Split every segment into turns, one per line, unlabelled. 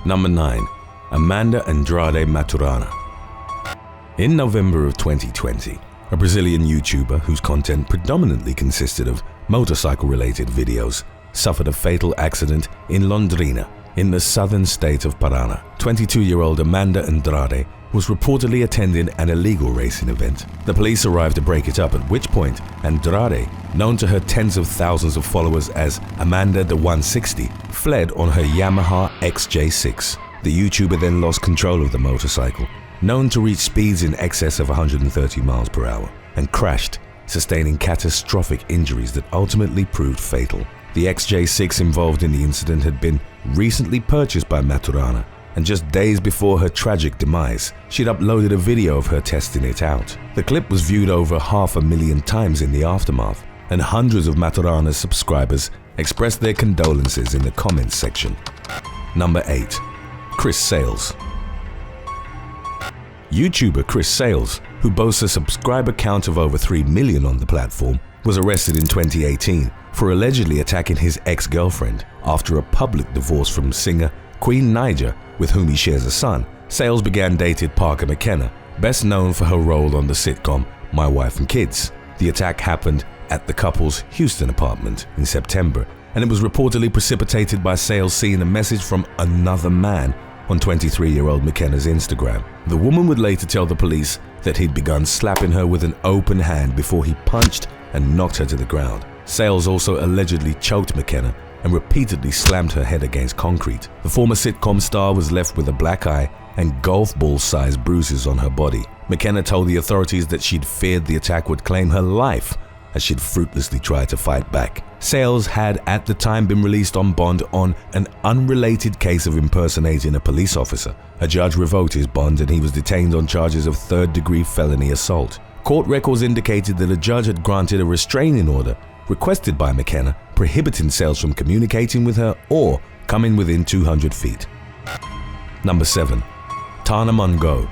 Number 9. Amanda Andrade Maturana. In November of 2020, a Brazilian YouTuber whose content predominantly consisted of motorcycle-related videos suffered a fatal accident in Londrina, in the southern state of Paraná. 22-year-old Amanda Andrade was reportedly attending an illegal racing event. The police arrived to break it up, at which point Andrade, known to her tens of thousands of followers as Amanda the 160, fled on her Yamaha XJ6. The YouTuber then lost control of the motorcycle, known to reach speeds in excess of 130 miles per hour, and crashed, sustaining catastrophic injuries that ultimately proved fatal. The XJ6 involved in the incident had been recently purchased by Maturana, and just days before her tragic demise, she'd uploaded a video of her testing it out. The clip was viewed over 500,000 times in the aftermath, and hundreds of Maturana's subscribers expressed their condolences in the comments section. Number 8. Chris Sales. YouTuber Chris Sales, who boasts a subscriber count of over 3 million on the platform, was arrested in 2018 for allegedly attacking his ex-girlfriend after a public divorce from singer Queen Naija, with whom he shares a son. Sales began dating Parker McKenna, best known for her role on the sitcom My Wife and Kids. The attack happened at the couple's Houston apartment in September, and it was reportedly precipitated by Sales seeing a message from another man on 23-year-old McKenna's Instagram. The woman would later tell the police that he'd begun slapping her with an open hand before he punched and knocked her to the ground. Sales also allegedly choked McKenna and repeatedly slammed her head against concrete. The former sitcom star was left with a black eye and golf ball-sized bruises on her body. McKenna told the authorities that she'd feared the attack would claim her life as she'd fruitlessly tried to fight back. Sales had at the time been released on bond on an unrelated case of impersonating a police officer. A judge revoked his bond and he was detained on charges of third-degree felony assault. Court records indicated that a judge had granted a restraining order requested by McKenna, prohibiting Sales from communicating with her or coming within 200 feet. Number 7. Tana Mongeau.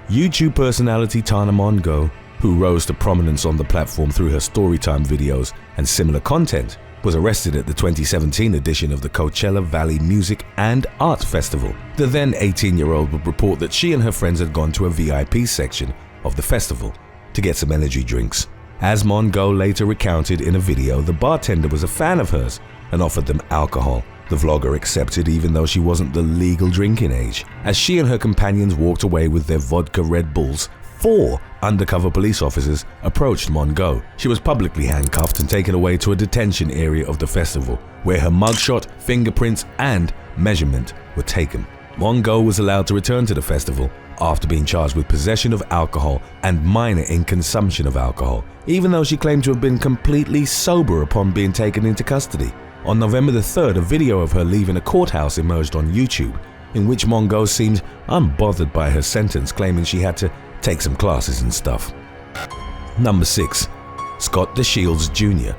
YouTube personality Tana Mongeau, who rose to prominence on the platform through her storytime videos and similar content, was arrested at the 2017 edition of the Coachella Valley Music and Art Festival. The then 18-year-old would report that she and her friends had gone to a VIP section of the festival to get some energy drinks. As Mongeau later recounted in a video, the bartender was a fan of hers and offered them alcohol. The vlogger accepted even though she wasn't the legal drinking age. As she and her companions walked away with their vodka Red Bulls, 4 undercover police officers approached Mongeau. She was publicly handcuffed and taken away to a detention area of the festival, where her mugshot, fingerprints, and measurement were taken. Mongeau was allowed to return to the festival after being charged with possession of alcohol and minor in consumption of alcohol, even though she claimed to have been completely sober upon being taken into custody. On November the 3rd, a video of her leaving a courthouse emerged on YouTube, in which Mongeau seemed unbothered by her sentence, claiming she had to take some classes and stuff. Number 6. Scott DeShields Jr.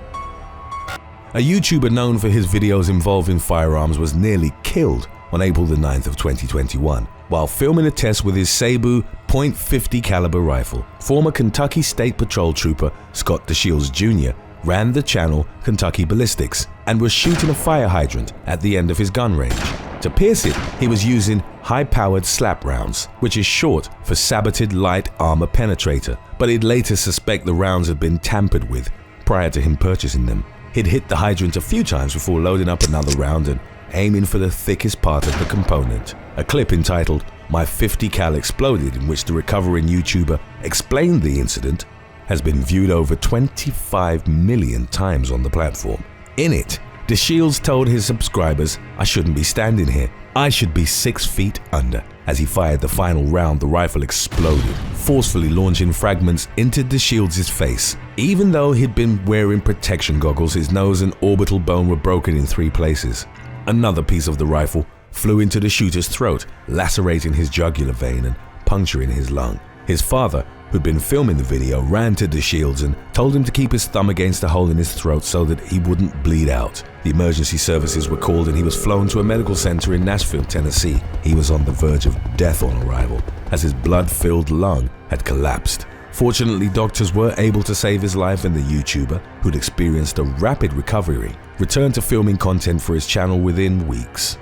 A YouTuber known for his videos involving firearms was nearly killed on April the 9th of 2021 while filming a test with his Seibu .50 caliber rifle. Former Kentucky State Patrol trooper Scott DeShields Jr. ran the channel Kentucky Ballistics and was shooting a fire hydrant at the end of his gun range. To pierce it, he was using high-powered slap rounds, which is short for Saboted Light Armor Penetrator, but he'd later suspect the rounds had been tampered with prior to him purchasing them. He'd hit the hydrant a few times before loading up another round and aiming for the thickest part of the component. A clip entitled "My 50 Cal Exploded," in which the recovering YouTuber explained the incident, has been viewed over 25 million times on the platform. In it, DeShields told his subscribers, "I shouldn't be standing here. I should be 6 feet under." As he fired the final round, the rifle exploded, forcefully launching fragments into DeShields' face. Even though he'd been wearing protection goggles, his nose and orbital bone were broken in 3 places. Another piece of the rifle flew into the shooter's throat, lacerating his jugular vein and puncturing his lung. His father, who'd been filming the video, ran to DeShields and told him to keep his thumb against the hole in his throat so that he wouldn't bleed out. The emergency services were called and he was flown to a medical center in Nashville, Tennessee. He was on the verge of death on arrival, as his blood-filled lung had collapsed. Fortunately, doctors were able to save his life, and the YouTuber, who'd experienced a rapid recovery, returned to filming content for his channel within weeks.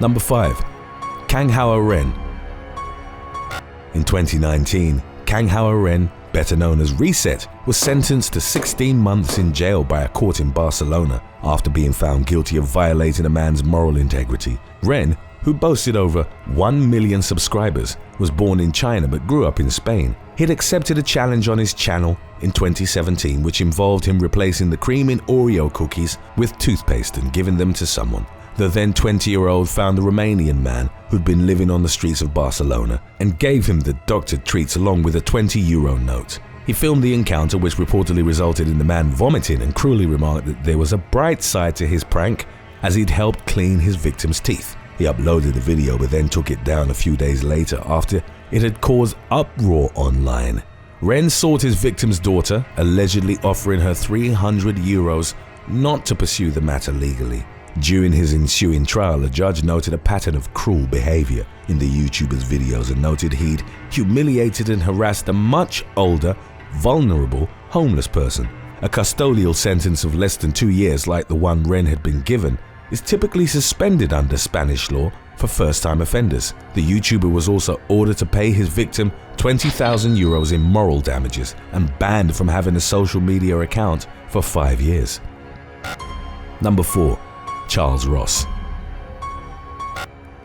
Number 5. Kang Hao Ren. In 2019, Kang Hao Ren, better known as Reset, was sentenced to 16 months in jail by a court in Barcelona after being found guilty of violating a man's moral integrity. Ren, who boasted over 1 million subscribers, was born in China but grew up in Spain. He'd accepted a challenge on his channel in 2017 which involved him replacing the cream in Oreo cookies with toothpaste and giving them to someone. The then 20-year-old found the Romanian man who'd been living on the streets of Barcelona and gave him the doctored treats along with a €20 note. He filmed the encounter, which reportedly resulted in the man vomiting, and cruelly remarked that there was a bright side to his prank as he'd helped clean his victim's teeth. He uploaded the video but then took it down a few days later after it had caused uproar online. Ren sought his victim's daughter, allegedly offering her €300 not to pursue the matter legally. During his ensuing trial, a judge noted a pattern of cruel behavior in the YouTuber's videos and noted he'd humiliated and harassed a much older, vulnerable, homeless person. A custodial sentence of less than 2 years, like the one Ren had been given, is typically suspended under Spanish law for first-time offenders. The YouTuber was also ordered to pay his victim €20,000 in moral damages and banned from having a social media account for 5 years. Number 4. Charles Ross.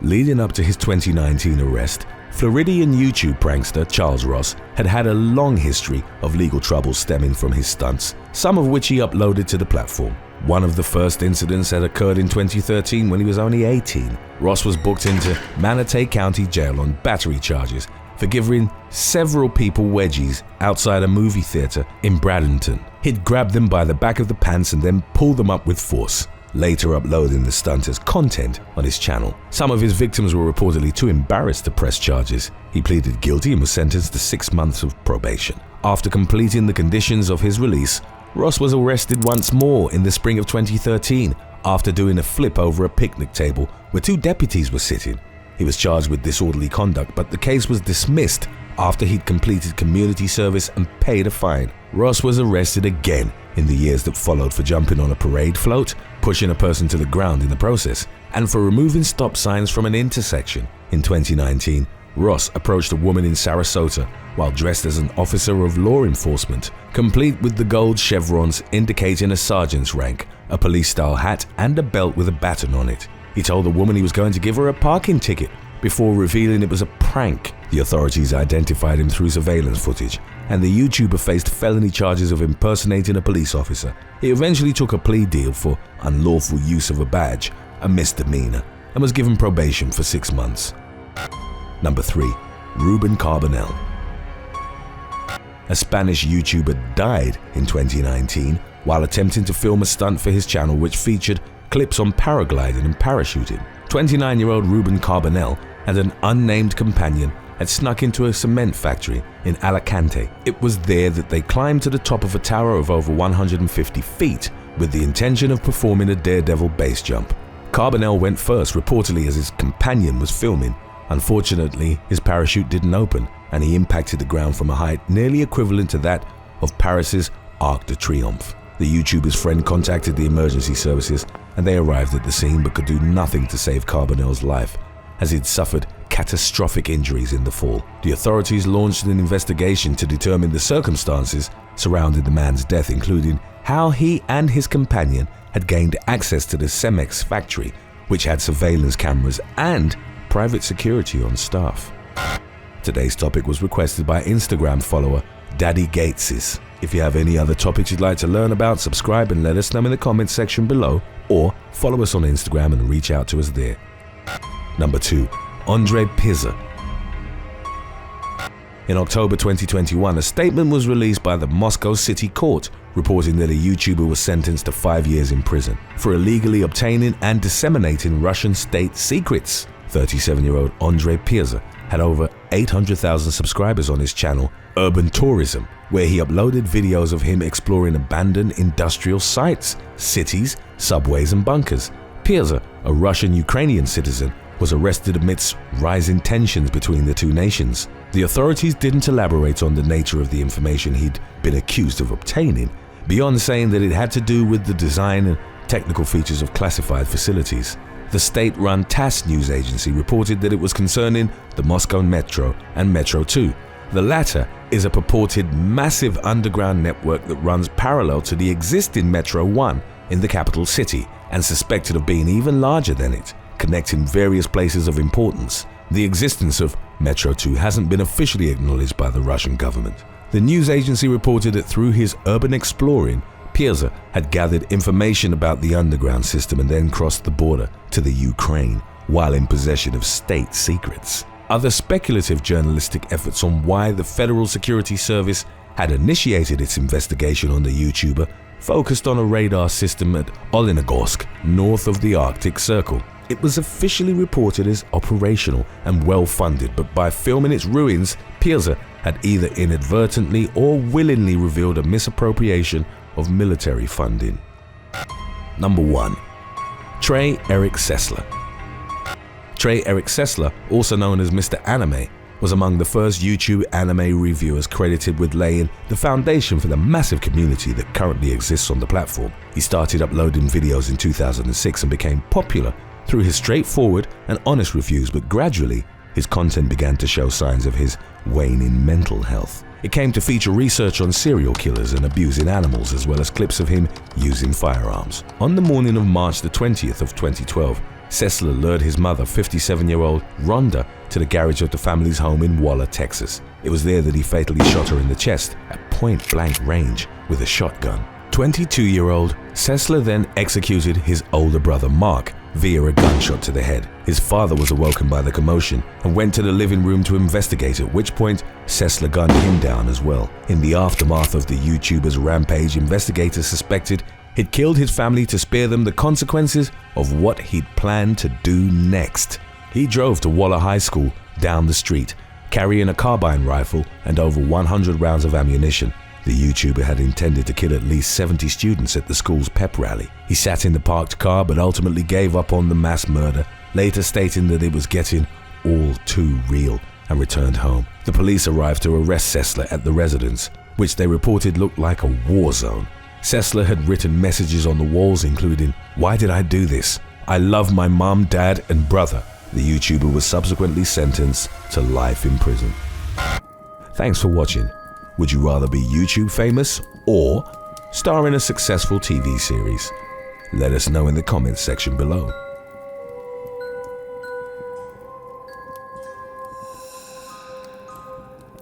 Leading up to his 2019 arrest, Floridian YouTube prankster Charles Ross had had a long history of legal troubles stemming from his stunts, some of which he uploaded to the platform. One of the first incidents had occurred in 2013 when he was only 18. Ross was booked into Manatee County Jail on battery charges for giving several people wedgies outside a movie theater in Bradenton. He'd grabbed them by the back of the pants and then pulled them up with force, later uploading the stunt as content on his channel. Some of his victims were reportedly too embarrassed to press charges. He pleaded guilty and was sentenced to 6 months of probation. After completing the conditions of his release, Ross was arrested once more in the spring of 2013 after doing a flip over a picnic table where 2 deputies were sitting. He was charged with disorderly conduct, but the case was dismissed after he'd completed community service and paid a fine. Ross was arrested again in the years that followed for jumping on a parade float, pushing a person to the ground in the process, and for removing stop signs from an intersection. In 2019, Ross approached a woman in Sarasota while dressed as an officer of law enforcement, complete with the gold chevrons indicating a sergeant's rank, a police-style hat, and a belt with a baton on it. He told the woman he was going to give her a parking ticket before revealing it was a prank. The authorities identified him through surveillance footage, and the YouTuber faced felony charges of impersonating a police officer. He eventually took a plea deal for unlawful use of a badge, a misdemeanor, and was given probation for 6 months. Number 3. Ruben Carbonell. A Spanish YouTuber died in 2019 while attempting to film a stunt for his channel which featured clips on paragliding and parachuting. 29-year-old Ruben Carbonell and an unnamed companion had snuck into a cement factory in Alicante. It was there that they climbed to the top of a tower of over 150 feet with the intention of performing a daredevil base jump. Carbonell went first, reportedly as his companion was filming. Unfortunately, his parachute didn't open and he impacted the ground from a height nearly equivalent to that of Paris's Arc de Triomphe. The YouTuber's friend contacted the emergency services and they arrived at the scene but could do nothing to save Carbonell's life as he'd suffered catastrophic injuries in the fall. The authorities launched an investigation to determine the circumstances surrounding the man's death, including how he and his companion had gained access to the Cemex factory, which had surveillance cameras and private security on staff. Today's topic was requested by Instagram follower Daddy Gateses. If you have any other topics you'd like to learn about, subscribe and let us know in the comments section below, or follow us on Instagram and reach out to us there. Number 2. Andre Pizza. In October 2021, a statement was released by the Moscow City Court reporting that a YouTuber was sentenced to 5 years in prison for illegally obtaining and disseminating Russian state secrets. 37-year-old Andre Pizza had over 800,000 subscribers on his channel Urban Tourism, where he uploaded videos of him exploring abandoned industrial sites, cities, subways and bunkers. Pizza, a Russian-Ukrainian citizen, was arrested amidst rising tensions between the two nations. The authorities didn't elaborate on the nature of the information he'd been accused of obtaining, beyond saying that it had to do with the design and technical features of classified facilities. the state-run TASS news agency reported that it was concerning the Moscow Metro and Metro 2. The latter is a purported massive underground network that runs parallel to the existing Metro 1 in the capital city and suspected of being even larger than it, connecting various places of importance. The existence of Metro 2 hasn't been officially acknowledged by the Russian government. The news agency reported that through his urban exploring, Pirza had gathered information about the underground system and then crossed the border to the Ukraine while in possession of state secrets. Other speculative journalistic efforts on why the Federal Security Service had initiated its investigation on the YouTuber focused on a radar system at Olenogorsk, north of the Arctic Circle. It was officially reported as operational and well-funded, but by filming its ruins, Pirza had either inadvertently or willingly revealed a misappropriation of military funding. Number 1. Trey Eric Sessler. Trey Eric Sessler, also known as Mr. Anime, was among the first YouTube anime reviewers credited with laying the foundation for the massive community that currently exists on the platform. He started uploading videos in 2006 and became popular through his straightforward and honest reviews, but gradually his content began to show signs of his waning mental health. It came to feature research on serial killers and abusing animals, as well as clips of him using firearms. On the morning of March the 20th of 2012, Sessler lured his mother, 57-year-old Rhonda, to the garage of the family's home in Waller, Texas. It was there that he fatally shot her in the chest at point-blank range with a shotgun. 22-year-old Sessler then executed his older brother Mark via a gunshot to the head. His father was awoken by the commotion and went to the living room to investigate, at which point Sessler gunned him down as well. In the aftermath of the YouTuber's rampage, investigators suspected he'd killed his family to spare them the consequences of what he'd planned to do next. He drove to Waller High School down the street, carrying a carbine rifle and over 100 rounds of ammunition. The YouTuber had intended to kill at least 70 students at the school's pep rally. He sat in the parked car but ultimately gave up on the mass murder, later stating that it was getting all too real, and returned home. The police arrived to arrest Sessler at the residence, which they reported looked like a war zone. Sessler had written messages on the walls including, "Why did I do this? I love my mom, dad, and brother." The YouTuber was subsequently sentenced to life in prison. Thanks for watching. Would you rather be YouTube famous or star in a successful TV series? Let us know in the comments section below.